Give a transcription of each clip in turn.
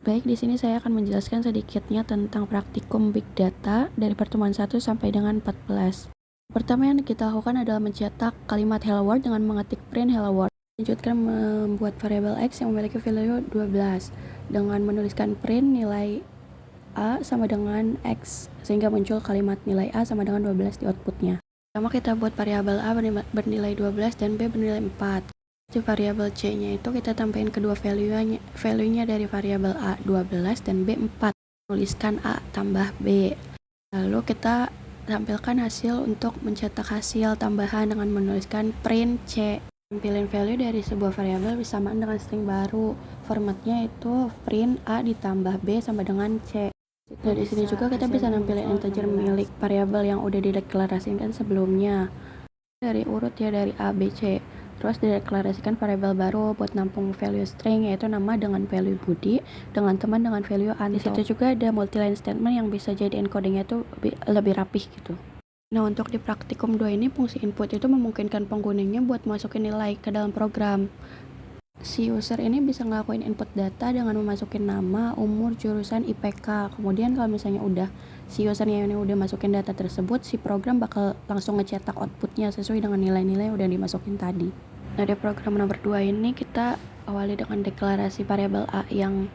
Baik, di sini saya akan menjelaskan sedikitnya tentang praktikum Big Data dari pertemuan 1 sampai dengan 14. Pertama yang kita lakukan adalah mencetak kalimat hello world dengan mengetik print hello world. Lanjutkan membuat variabel X yang memiliki value 12 dengan menuliskan print nilai A sama dengan X sehingga muncul kalimat nilai A sama dengan 12 di outputnya. Pertama kita buat variabel A bernilai 12 dan B bernilai 4. Di variabel C-nya itu kita tambahin kedua value-nya dari variabel A 12 dan B 4. Tuliskan A tambah B. Lalu kita tampilkan hasil untuk mencetak hasil tambahan dengan menuliskan print C. Tampilin value dari sebuah variabel bersamaan dengan string baru. Formatnya itu print A ditambah B sama dengan C. Nah, di sini juga kita bisa nampilin integer milik variabel yang udah dideklarasikan sebelumnya. Dari urut ya, dari A, B, C. Terus dideklarasikan variabel baru buat nampung value string, yaitu nama dengan value Budi, dengan teman dengan value Anto. Di situ juga ada multi-line statement yang bisa jadi encodingnya tuh lebih rapih gitu. Nah, untuk di praktikum 2 ini fungsi input itu memungkinkan penggunanya buat masukin nilai ke dalam program. Si user ini bisa ngelakuin input data dengan memasukin nama, umur, jurusan, IPK. Kemudian kalau misalnya si usernya ini udah masukin data tersebut, si program bakal langsung ngecetak outputnya sesuai dengan nilai-nilai yang udah dimasukin tadi. Nah, di program nomor 2 ini kita awali dengan deklarasi variabel A yang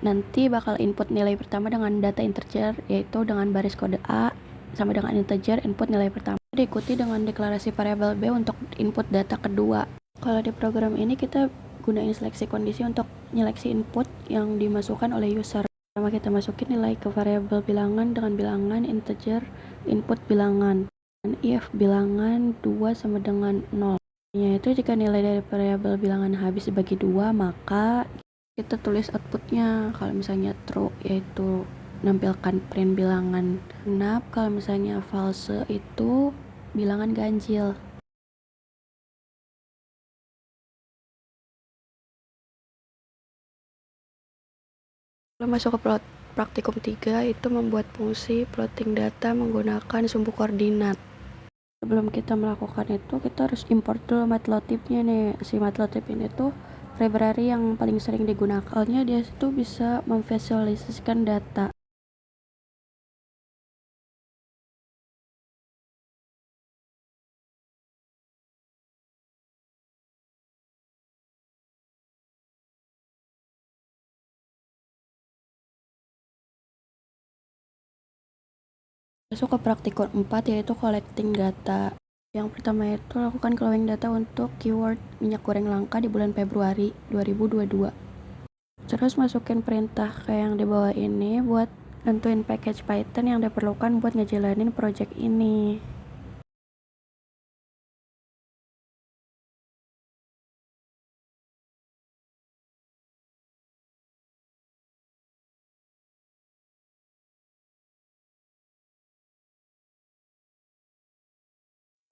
nanti bakal input nilai pertama dengan data integer, yaitu dengan baris kode A sama dengan integer input nilai pertama. Diikuti dengan deklarasi variabel B untuk input data kedua. Kalau di program ini kita gunain seleksi kondisi untuk nyeleksi input yang dimasukkan oleh user. Pertama kita masukin nilai ke variabel bilangan dengan bilangan integer input bilangan. Dan if bilangan 2 sama dengan 0. Yaitu jika nilai dari variabel bilangan habis dibagi 2, maka kita tulis outputnya. Kalau misalnya true, yaitu nampilkan print bilangan genap. Kalau misalnya false, itu bilangan ganjil. Lalu masuk ke praktikum 3, itu membuat fungsi plotting data menggunakan sumbu koordinat. Sebelum kita melakukan itu, kita harus import dulu matplotlib-nya nih. Si matplotlib ini tuh library yang paling sering digunakan. Soalnya dia itu bisa memvisualisasikan data. Masuk ke praktikum 4, yaitu collecting data. Yang pertama itu lakukan clawing data untuk keyword minyak goreng langka di bulan Februari 2022. Terus masukin perintah kayak yang di bawah ini buat nentuin package Python yang diperlukan buat ngejalanin project ini.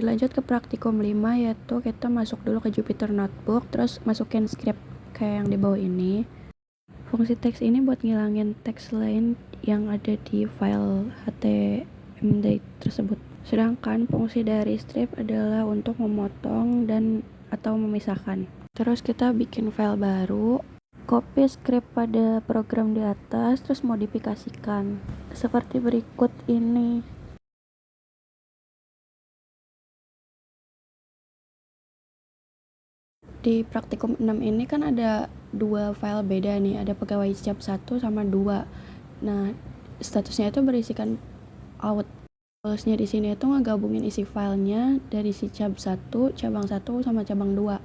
Dilanjut ke praktikum 5, yaitu kita masuk dulu ke Jupyter Notebook, terus masukin script kayak yang di bawah ini. Fungsi teks ini buat ngilangin teks lain yang ada di file HTML tersebut. Sedangkan fungsi dari strip adalah untuk memotong dan atau memisahkan. Terus kita bikin file baru, copy script pada program di atas, terus modifikasikan seperti berikut ini. Di praktikum 6 ini kan ada dua file beda nih, ada pegawai cap 1 sama 2. Nah, statusnya itu berisikan out. Goalsnya di sini itu ngegabungin isi filenya dari si cap 1, cabang 1 sama cabang 2.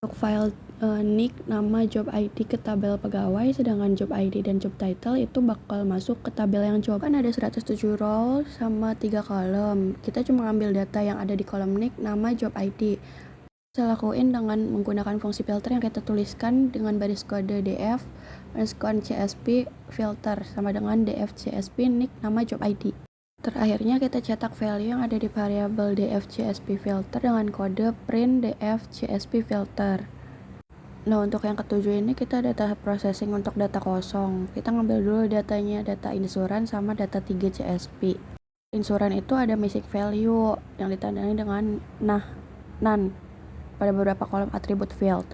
Untuk file nick, nama, job ID ke tabel pegawai, sedangkan job ID dan job title itu bakal masuk ke tabel yang job. Kan ada 107 role sama 3 kolom. Kita cuma ambil data yang ada di kolom nick, nama, job ID. Bisa lakuin dengan menggunakan fungsi filter yang kita tuliskan dengan baris kode df CSP filter sama dengan df CSP nick, nama, job ID. Terakhirnya kita cetak value yang ada di variabel df CSP filter dengan kode print df CSP filter. Nah, untuk yang ketujuh ini kita data processing untuk data kosong. Kita ngambil dulu datanya, data insuran sama data 3 CSP. Insuran itu ada missing value yang ditandai dengan none pada beberapa kolom atribut field.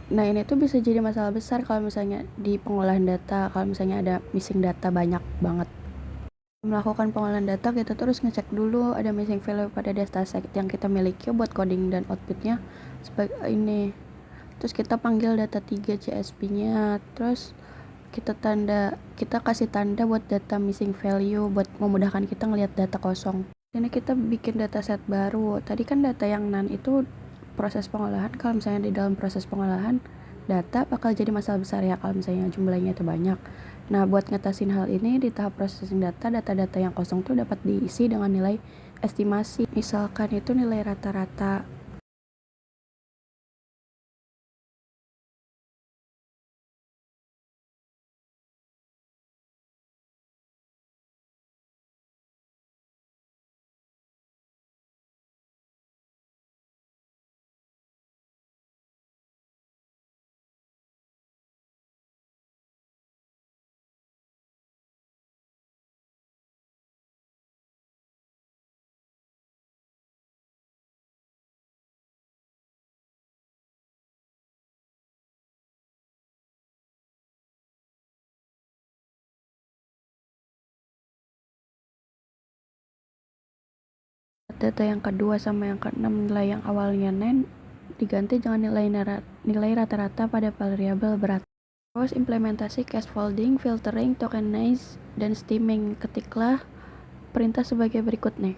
Nah, ini tuh bisa jadi masalah besar kalau misalnya di pengolahan data, kalau misalnya ada missing data banyak banget. Melakukan pengolahan data, kita terus ngecek dulu ada missing value pada dataset yang kita miliki buat coding dan outputnya sebagai ini. Terus kita panggil data 3 CSV-nya, terus kita kasih tanda buat data missing value buat memudahkan kita ngelihat data kosong. Ini kita bikin dataset baru. Tadi kan data yang none itu proses pengolahan. Kalau misalnya di dalam proses pengolahan data bakal jadi masalah besar ya kalau misalnya jumlahnya itu banyak. Nah, buat ngatasin hal ini di tahap processing data-data yang kosong tuh dapat diisi dengan nilai estimasi. Misalkan itu nilai rata-rata. Data yang kedua sama yang keenam, nilai yang awalnya nen diganti dengan nilai rata-rata pada variabel berat. Terus implementasi scaffolding, filtering, tokenize, dan steaming. Ketiklah perintah sebagai berikut nih.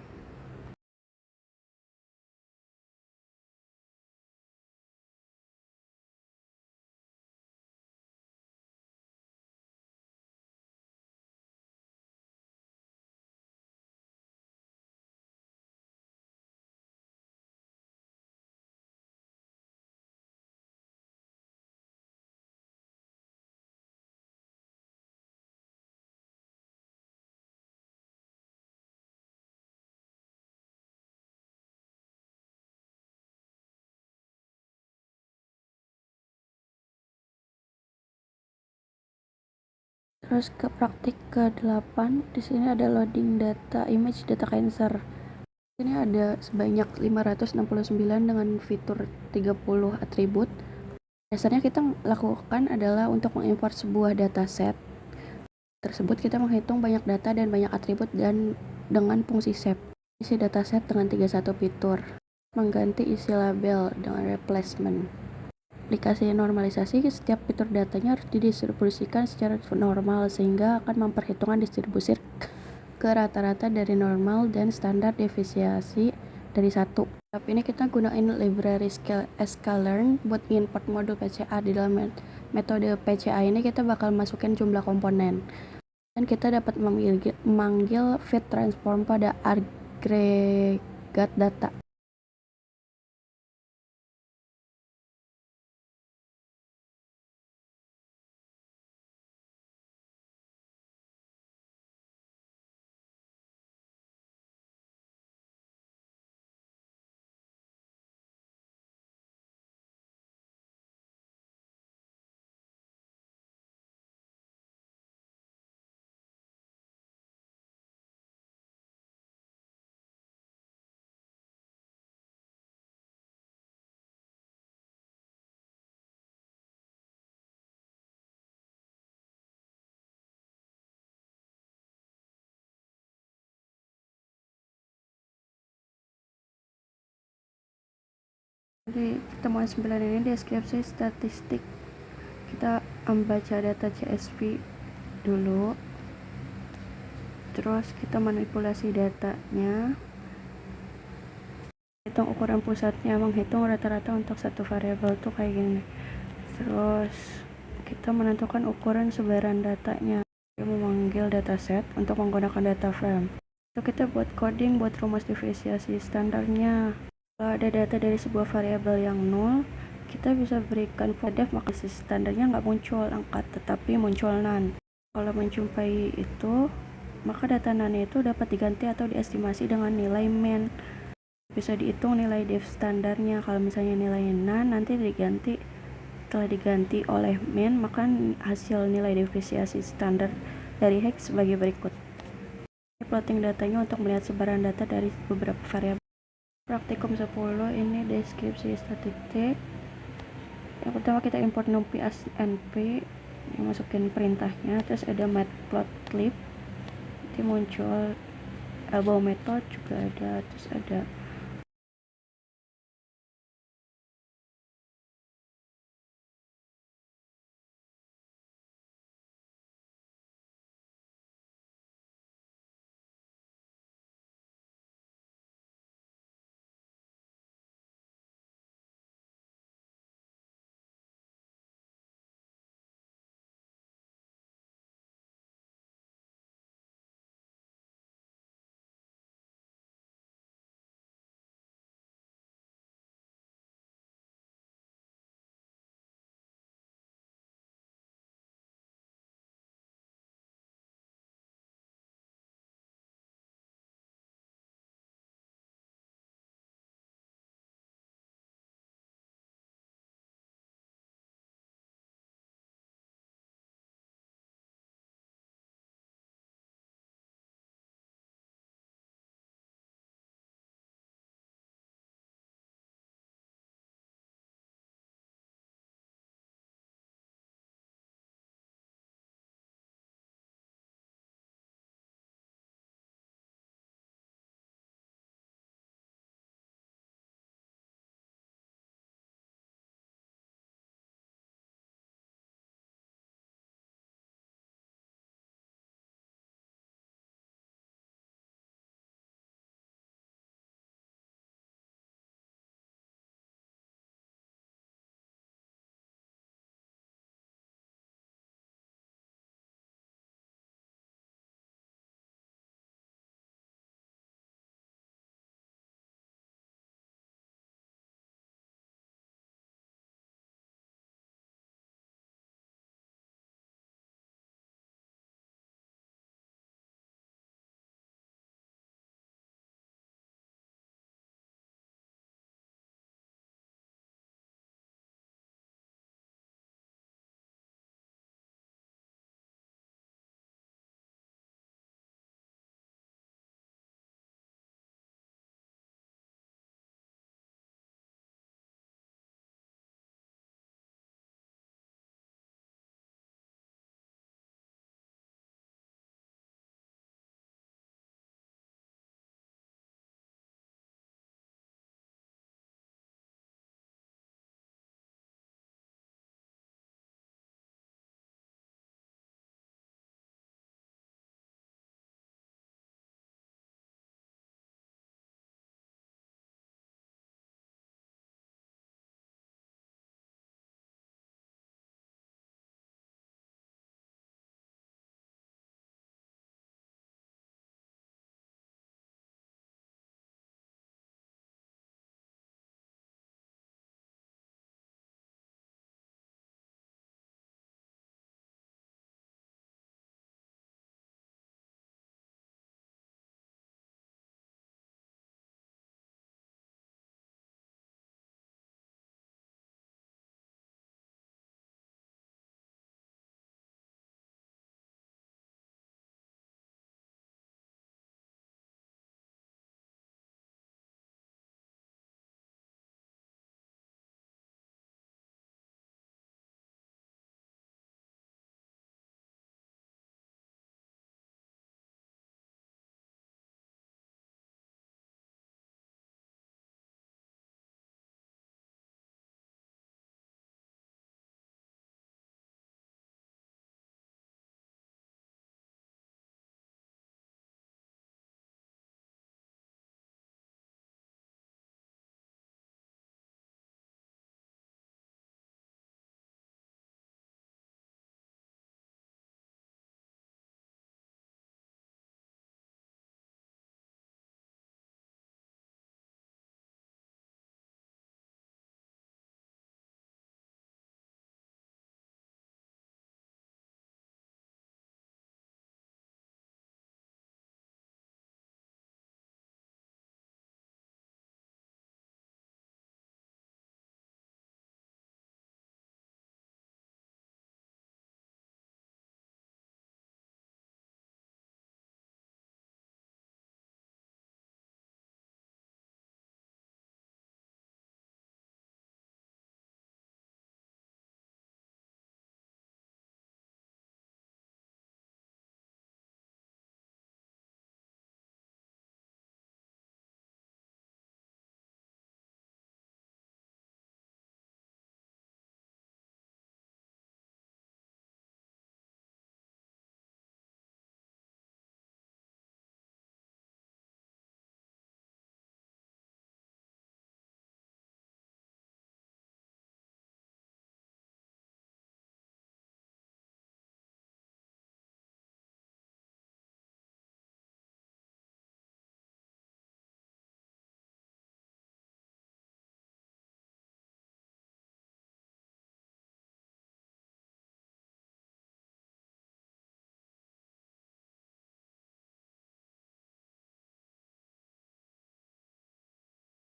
Terus ke praktik ke-8, di sini ada loading data image data cancer. Ini ada sebanyak 569 dengan fitur 30 atribut. Dasarnya kita lakukan adalah untuk mengimport sebuah dataset tersebut, kita menghitung banyak data dan banyak atribut dan dengan fungsi save. Isi dataset dengan 31 fitur. Mengganti isi label dengan replacement. Aplikasi normalisasi, setiap fitur datanya harus didistribusikan secara normal sehingga akan memperhitungkan distribusi ke rata-rata dari normal dan standar deviasi dari 1. Tapi ini kita gunain library sklearn buat import modul PCA. Di dalam metode PCA ini kita bakal masukin jumlah komponen. Dan kita dapat memanggil fit transform pada agregat data. Di pertemuan 9 ini deskripsi statistik. Kita membaca data CSV dulu, terus kita manipulasi datanya, hitung ukuran pusatnya, menghitung rata-rata untuk satu variabel tuh kayak gini. Terus kita menentukan ukuran sebaran datanya. Kita memanggil dataset untuk menggunakan data frame. Itu kita buat coding buat rumus divisiasi standarnya. Kalau ada data dari sebuah variabel yang 0, kita bisa berikan def, maka standarnya nggak muncul angka tetapi muncul none. Kalau menjumpai itu, maka data none itu dapat diganti atau diestimasi dengan nilai main. Bisa dihitung nilai def standarnya. Kalau misalnya nilai none nanti telah diganti oleh main, maka hasil nilai divisiasi standar dari hex sebagai berikut. Plotting datanya untuk melihat sebaran data dari beberapa variabel. Praktikum 10 ini deskripsi statistik. Yang pertama kita import numpy asnp, masukin perintahnya, terus ada matplotlib, nanti muncul elbow method juga ada, terus ada